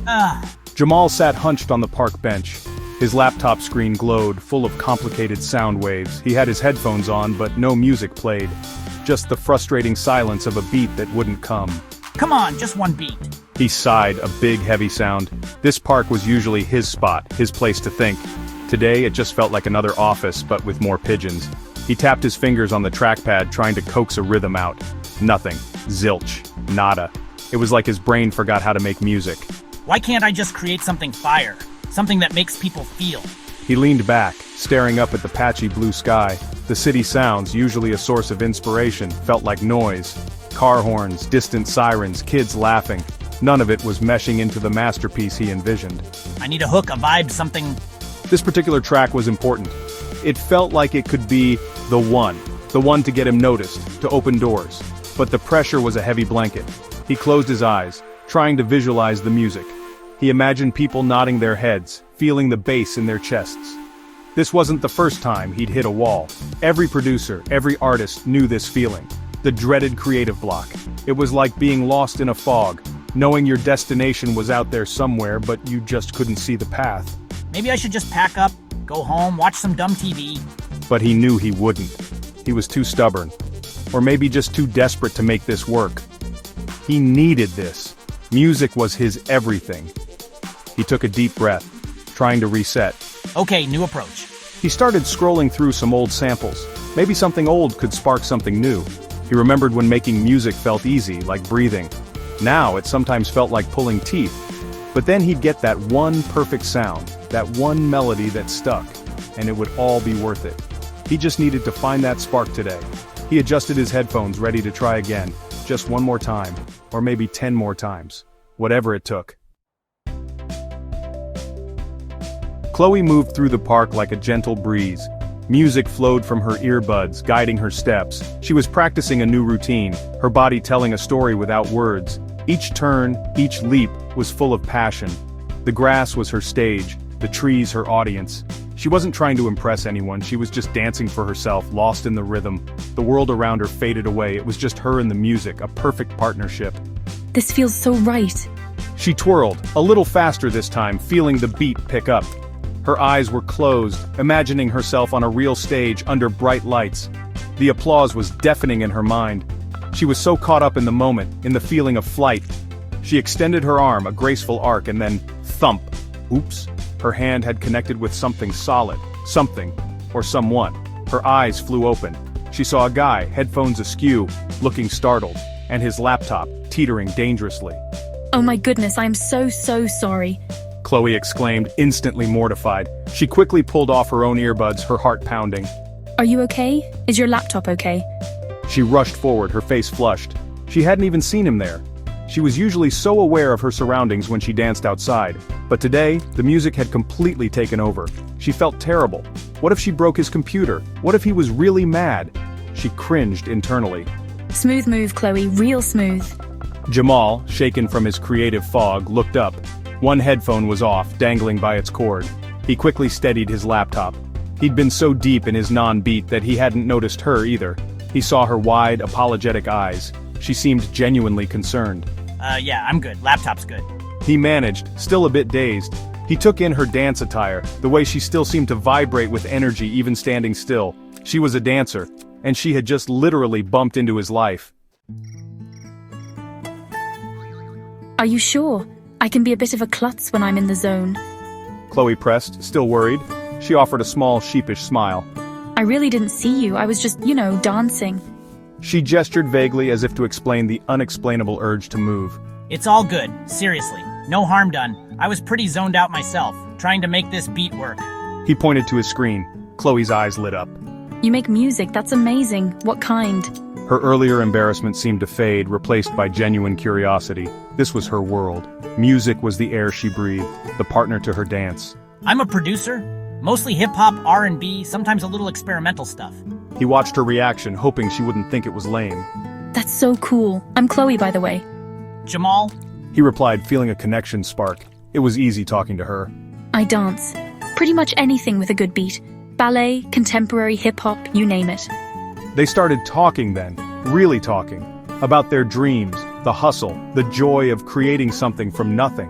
Ugh. Jamal sat hunched on the park bench. His laptop screen glowed, full of complicated sound waves. He had his headphones on, but no music played. Just the frustrating silence of a beat that wouldn't come. Come on, just one beat. He sighed, a big, heavy sound. This park was usually his spot, his place to think. Today, it just felt like another office, but with more pigeons. He tapped his fingers on the trackpad, trying to coax a rhythm out. Nothing. Zilch. Nada. It was like his brain forgot how to make music. Why can't I just create something fire? Something that makes people feel? He leaned back, staring up at the patchy blue sky. The city sounds, usually a source of inspiration, felt like noise. Car horns, distant sirens, kids laughing. None of it was meshing into the masterpiece he envisioned. I need a hook, a vibe, something. This particular track was important. It felt like it could be the one to get him noticed, to open doors. But the pressure was a heavy blanket. He closed his eyes, trying to visualize the music. He imagined people nodding their heads, feeling the bass in their chests. This wasn't the first time he'd hit a wall. Every producer, every artist knew this feeling. The dreaded creative block. It was like being lost in a fog, knowing your destination was out there somewhere, but you just couldn't see the path. Maybe I should just pack up, go home, watch some dumb TV. But he knew he wouldn't. He was too stubborn. Or maybe just too desperate to make this work. He needed this. Music was his everything. He took a deep breath, trying to reset. Okay, new approach. He started scrolling through some old samples. Maybe something old could spark something new. He remembered when making music felt easy, like breathing. Now it sometimes felt like pulling teeth. But then he'd get that one perfect sound, that one melody that stuck, and it would all be worth it. He just needed to find that spark today. He adjusted his headphones, ready to try again, just one more time, or maybe 10 more times. Whatever it took. Chloe moved through the park like a gentle breeze. Music flowed from her earbuds, guiding her steps. She was practicing a new routine, her body telling a story without words. Each turn, each leap, was full of passion. The grass was her stage, the trees her audience. She wasn't trying to impress anyone, she was just dancing for herself, lost in the rhythm. The world around her faded away, it was just her and the music, a perfect partnership. This feels so right. She twirled, a little faster this time, feeling the beat pick up. Her eyes were closed, imagining herself on a real stage under bright lights. The applause was deafening in her mind. She was so caught up in the moment, in the feeling of flight. She extended her arm, a graceful arc, and then thump. Oops. Her hand had connected with something solid, something, or someone. Her eyes flew open. She saw a guy, headphones askew, looking startled, and his laptop, teetering dangerously. Oh my goodness, I am so sorry. Chloe exclaimed, instantly mortified. She quickly pulled off her own earbuds, her heart pounding. Are you okay? Is your laptop okay? She rushed forward, her face flushed. She hadn't even seen him there. She was usually so aware of her surroundings when she danced outside, but today, the music had completely taken over. She felt terrible. What if she broke his computer? What if he was really mad? She cringed internally. Smooth move, Chloe, real smooth. Jamal, shaken from his creative fog, looked up. One headphone was off, dangling by its cord. He quickly steadied his laptop. He'd been so deep in his non-beat that he hadn't noticed her either. He saw her wide, apologetic eyes. She seemed genuinely concerned. Yeah, I'm good. Laptop's good. He managed, still a bit dazed. He took in her dance attire, the way she still seemed to vibrate with energy even standing still. She was a dancer, and she had just literally bumped into his life. Are you sure? I can be a bit of a klutz when I'm in the zone. Chloe pressed, still worried. She offered a small, sheepish smile. I really didn't see you, I was just, dancing. She gestured vaguely as if to explain the unexplainable urge to move. It's all good, seriously. No harm done. I was pretty zoned out myself, trying to make this beat work. He pointed to his screen. Chloe's eyes lit up. You make music, that's amazing. What kind? Her earlier embarrassment seemed to fade, replaced by genuine curiosity. This was her world. Music was the air she breathed, the partner to her dance. I'm a producer. Mostly hip-hop, R&B, sometimes a little experimental stuff. He watched her reaction, hoping she wouldn't think it was lame. That's so cool. I'm Chloe, by the way. Jamal? He replied, feeling a connection spark. It was easy talking to her. I dance. Pretty much anything with a good beat. Ballet, contemporary, hip-hop, you name it. They started talking then, really talking, about their dreams, the hustle, the joy of creating something from nothing.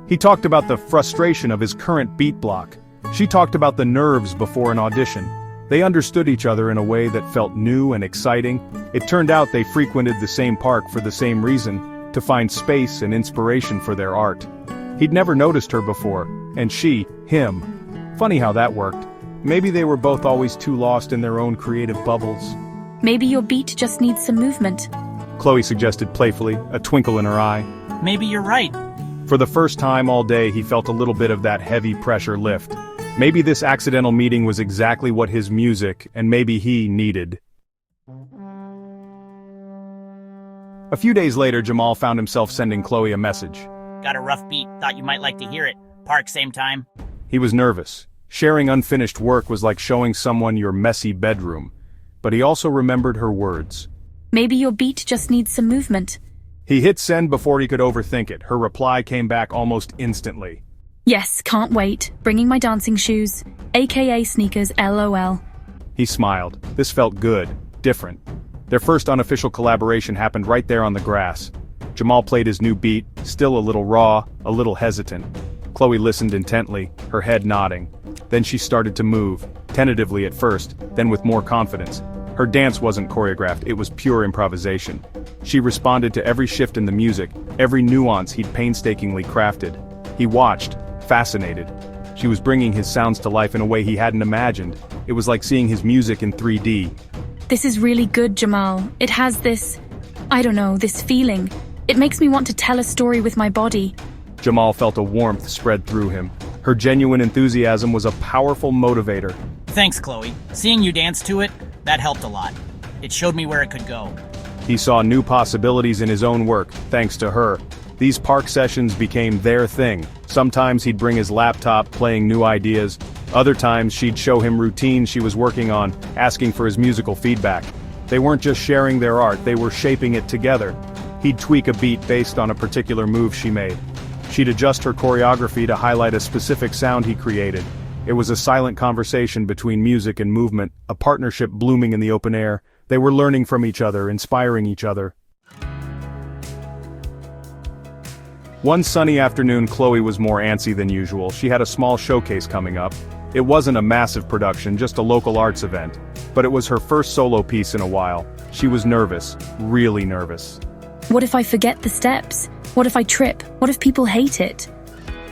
He talked about the frustration of his current beat block. She talked about the nerves before an audition. They understood each other in a way that felt new and exciting. It turned out they frequented the same park for the same reason, to find space and inspiration for their art. He'd never noticed her before, and she, him. Funny how that worked. Maybe they were both always too lost in their own creative bubbles. Maybe your beat just needs some movement. Chloe suggested playfully, a twinkle in her eye. Maybe you're right. For the first time all day he felt a little bit of that heavy pressure lift. Maybe this accidental meeting was exactly what his music, and maybe he, needed. A few days later, Jamal found himself sending Chloe a message. Got a rough beat, thought you might like to hear it. Park same time. He was nervous. Sharing unfinished work was like showing someone your messy bedroom. But he also remembered her words. Maybe your beat just needs some movement. He hit send before he could overthink it. Her reply came back almost instantly. Yes, can't wait. Bringing my dancing shoes, aka sneakers, LOL. He smiled. This felt good, different. Their first unofficial collaboration happened right there on the grass. Jamal played his new beat, still a little raw, a little hesitant. Chloe listened intently, her head nodding. Then she started to move, tentatively at first, then with more confidence. Her dance wasn't choreographed, it was pure improvisation. She responded to every shift in the music, every nuance he'd painstakingly crafted. He watched, fascinated. She was bringing his sounds to life in a way he hadn't imagined. It was like seeing his music in 3D. This is really good, Jamal. It has this, I don't know, this feeling. It makes me want to tell a story with my body. Jamal felt a warmth spread through him. Her genuine enthusiasm was a powerful motivator. Thanks, Chloe. Seeing you dance to it, that helped a lot. It showed me where it could go. He saw new possibilities in his own work, thanks to her. These park sessions became their thing. Sometimes he'd bring his laptop, playing new ideas. Other times she'd show him routines she was working on, asking for his musical feedback. They weren't just sharing their art, they were shaping it together. He'd tweak a beat based on a particular move she made. She'd adjust her choreography to highlight a specific sound he created. It was a silent conversation between music and movement, a partnership blooming in the open air. They were learning from each other, inspiring each other. One sunny afternoon, Chloe was more antsy than usual. She had a small showcase coming up. It wasn't a massive production, just a local arts event. But it was her first solo piece in a while. She was nervous, really nervous. What if I forget the steps? What if I trip? What if people hate it?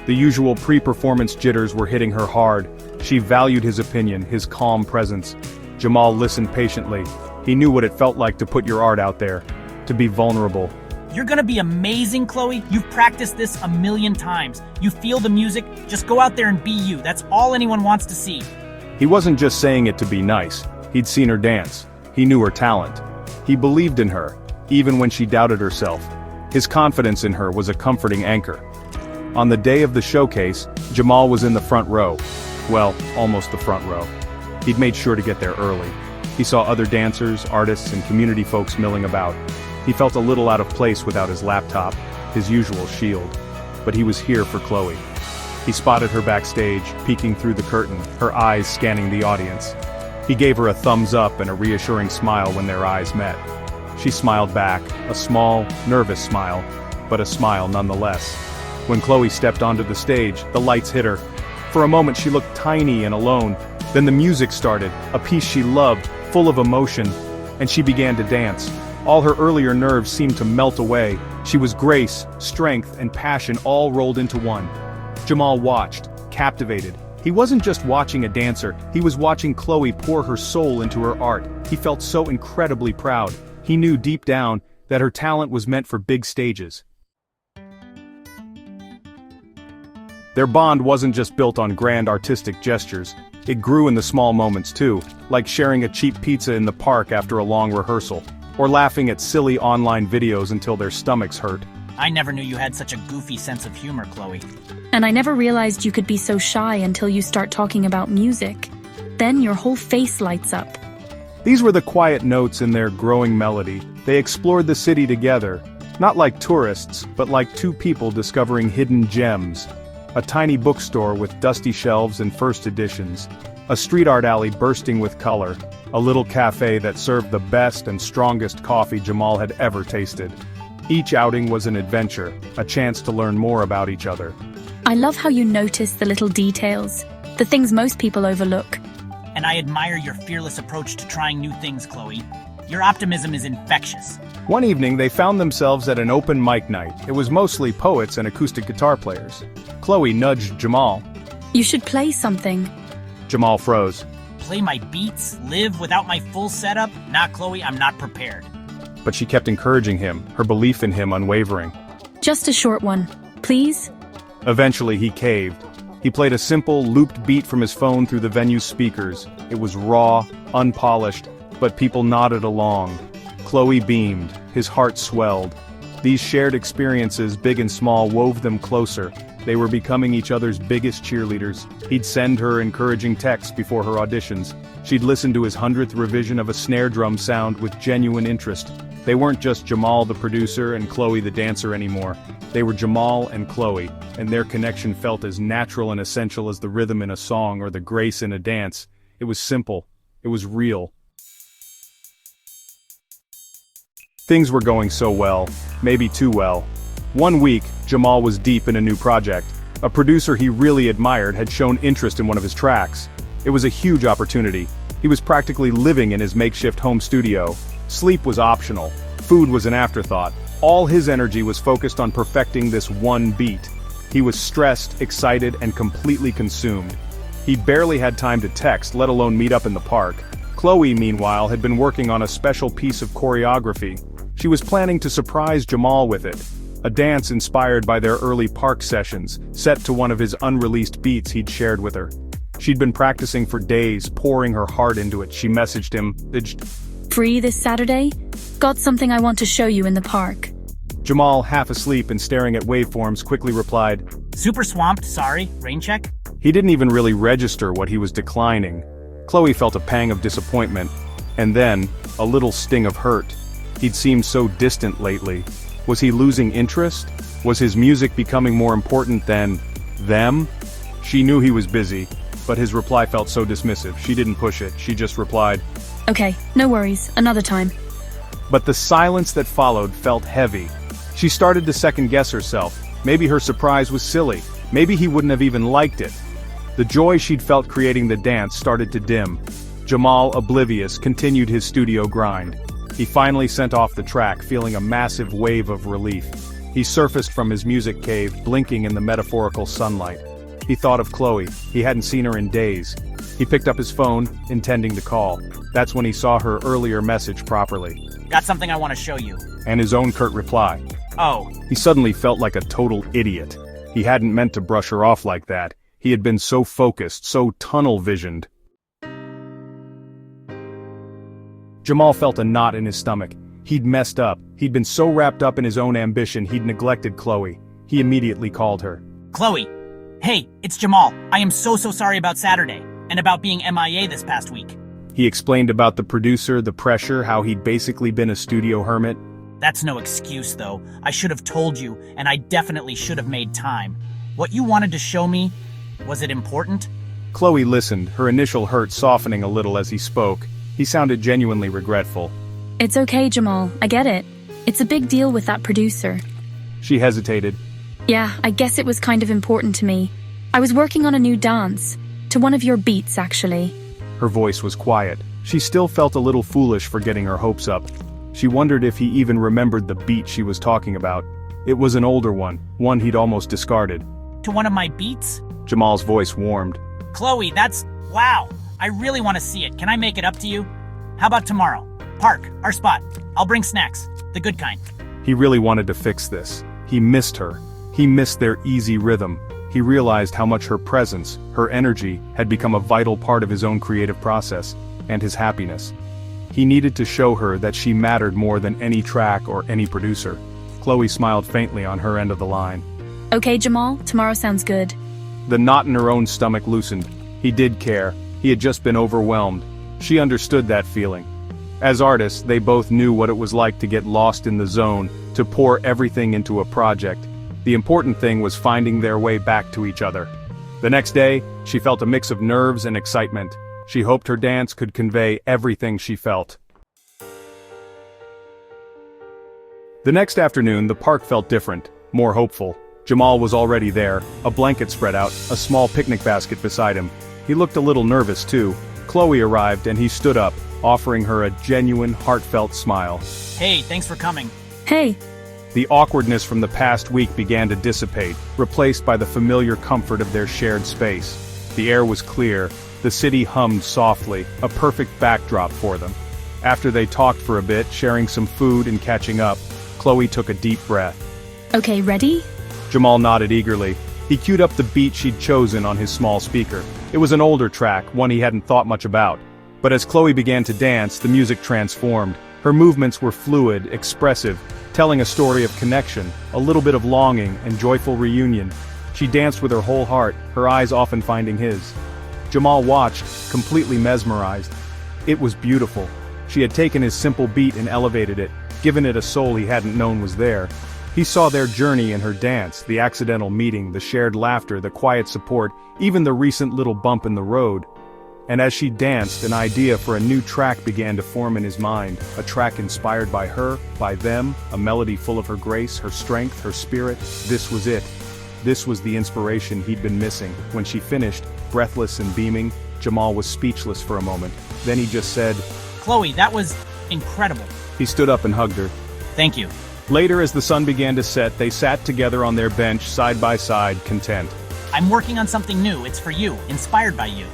The usual pre-performance jitters were hitting her hard. She valued his opinion, his calm presence. Jamal listened patiently. He knew what it felt like to put your art out there, to be vulnerable. You're gonna be amazing, Chloe. You've practiced this a million times. You feel the music, just go out there and be you. That's all anyone wants to see. He wasn't just saying it to be nice. He'd seen her dance. He knew her talent. He believed in her, even when she doubted herself. His confidence in her was a comforting anchor. On the day of the showcase, Jamal was in the front row. Well, almost the front row. He'd made sure to get there early. He saw other dancers, artists, and community folks milling about. He felt a little out of place without his laptop, his usual shield. But he was here for Chloe. He spotted her backstage, peeking through the curtain, her eyes scanning the audience. He gave her a thumbs up and a reassuring smile when their eyes met. She smiled back, a small, nervous smile, but a smile nonetheless. When Chloe stepped onto the stage, the lights hit her. For a moment she looked tiny and alone. Then the music started, a piece she loved, full of emotion, and she began to dance. All her earlier nerves seemed to melt away. She was grace, strength, and passion all rolled into one. Jamal watched, captivated. He wasn't just watching a dancer, he was watching Chloe pour her soul into her art. He felt so incredibly proud. He knew deep down that her talent was meant for big stages. Their bond wasn't just built on grand artistic gestures. It grew in the small moments too, like sharing a cheap pizza in the park after a long rehearsal, or laughing at silly online videos until their stomachs hurt. I never knew you had such a goofy sense of humor, Chloe. And I never realized you could be so shy until you start talking about music. Then your whole face lights up. These were the quiet notes in their growing melody. They explored the city together, not like tourists, but like two people discovering hidden gems. A tiny bookstore with dusty shelves and first editions. A street art alley bursting with color. A little cafe that served the best and strongest coffee Jamal had ever tasted. Each outing was an adventure, a chance to learn more about each other. I love how you notice the little details, the things most people overlook. And I admire your fearless approach to trying new things, Chloe. Your optimism is infectious. One evening, they found themselves at an open mic night. It was mostly poets and acoustic guitar players. Chloe nudged Jamal. You should play something. Jamal froze. Play my beats, live without my full setup? Nah, Chloe, I'm not prepared. But she kept encouraging him, her belief in him unwavering. Just a short one, please? Eventually, he caved. He played a simple, looped beat from his phone through the venue's speakers. It was raw, unpolished, but people nodded along. Chloe beamed, his heart swelled. These shared experiences, big and small, wove them closer. They were becoming each other's biggest cheerleaders. He'd send her encouraging texts before her auditions. She'd listen to his 100th revision of a snare drum sound with genuine interest. They weren't just Jamal the producer and Chloe the dancer anymore. They were Jamal and Chloe, and their connection felt as natural and essential as the rhythm in a song or the grace in a dance. It was simple. It was real. Things were going so well, maybe too well. One week, Jamal was deep in a new project. A producer he really admired had shown interest in one of his tracks. It was a huge opportunity. He was practically living in his makeshift home studio. Sleep was optional. Food was an afterthought. All his energy was focused on perfecting this one beat. He was stressed, excited, and completely consumed. He barely had time to text, let alone meet up in the park. Chloe, meanwhile, had been working on a special piece of choreography. She was planning to surprise Jamal with it. A dance inspired by their early park sessions, set to one of his unreleased beats he'd shared with her. She'd been practicing for days, pouring her heart into it. She messaged him, Free this Saturday? Got something I want to show you in the park. Jamal, half asleep and staring at waveforms, quickly replied, Super swamped, sorry, rain check? He didn't even really register what he was declining. Chloe felt a pang of disappointment, and then, a little sting of hurt. He'd seemed so distant lately. Was he losing interest? Was his music becoming more important than them? She knew he was busy, but his reply felt so dismissive. She didn't push it, she just replied, Okay, no worries, another time. But the silence that followed felt heavy. She started to second-guess herself. Maybe her surprise was silly. Maybe he wouldn't have even liked it. The joy she'd felt creating the dance started to dim. Jamal, oblivious, continued his studio grind. He finally sent off the track, feeling a massive wave of relief. He surfaced from his music cave, blinking in the metaphorical sunlight. He thought of Chloe. He hadn't seen her in days. He picked up his phone, intending to call. That's when he saw her earlier message properly. Got something I want to show you. And his own curt reply. Oh. He suddenly felt like a total idiot. He hadn't meant to brush her off like that. He had been so focused, so tunnel-visioned. Jamal felt a knot in his stomach. He'd messed up. He'd been so wrapped up in his own ambition he'd neglected Chloe. He immediately called her. Chloe. Hey, it's Jamal. I am so sorry about Saturday, and about being MIA this past week. He explained about the producer, the pressure, how he'd basically been a studio hermit. That's no excuse, though. I should have told you, and I definitely should have made time. What you wanted to show me, was it important? Chloe listened, her initial hurt softening a little as he spoke. He sounded genuinely regretful. It's okay, Jamal, I get it. It's a big deal with that producer. She hesitated. Yeah, I guess it was kind of important to me. I was working on a new dance. To one of your beats, actually. Her voice was quiet. She still felt a little foolish for getting her hopes up. She wondered if he even remembered the beat she was talking about. It was an older one he'd almost discarded. To one of my beats? Jamal's voice warmed. Chloe, that's... wow! I really want to see it. Can I make it up to you? How about tomorrow? Park, our spot. I'll bring snacks. The good kind. He really wanted to fix this. He missed her. He missed their easy rhythm. He realized how much her presence, her energy, had become a vital part of his own creative process, and his happiness. He needed to show her that she mattered more than any track or any producer. Chloe smiled faintly on her end of the line. Okay, Jamal, tomorrow sounds good. The knot in her own stomach loosened. He did care. He had just been overwhelmed. She understood that feeling. As artists, they both knew what it was like to get lost in the zone, to pour everything into a project. The important thing was finding their way back to each other. The next day, she felt a mix of nerves and excitement. She hoped her dance could convey everything she felt. The next afternoon, the park felt different, more hopeful. Jamal was already there, a blanket spread out, a small picnic basket beside him. He looked a little nervous too. Chloe arrived and he stood up, offering her a genuine, heartfelt smile. Hey, thanks for coming. Hey, The awkwardness from the past week began to dissipate, replaced by the familiar comfort of their shared space. The air was clear, the city hummed softly, a perfect backdrop for them. After they talked for a bit, sharing some food and catching up, Chloe took a deep breath. okay, ready? Jamal nodded eagerly. He queued up the beat she'd chosen on his small speaker. It was an older track, one he hadn't thought much about. But as Chloe began to dance, the music transformed. Her movements were fluid, expressive, telling a story of connection, a little bit of longing and joyful reunion. She danced with her whole heart, her eyes often finding his. Jamal watched, completely mesmerized. It was beautiful. She had taken his simple beat and elevated it, given it a soul he hadn't known was there. He saw their journey in her dance, the accidental meeting, the shared laughter, the quiet support, even the recent little bump in the road. And as she danced, an idea for a new track began to form in his mind, a track inspired by her, by them, a melody full of her grace, her strength, her spirit. This was it. This was the inspiration he'd been missing. When she finished, breathless and beaming, Jamal was speechless for a moment. Then he just said, Chloe, that was incredible. he stood up and hugged her. Thank you. Later, as the sun began to set, they sat together on their bench, side by side, content. I'm working on something new. It's for you, inspired by you.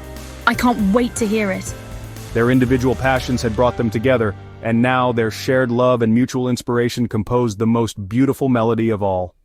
I can't wait to hear it. Their individual passions had brought them together, and now their shared love and mutual inspiration composed the most beautiful melody of all.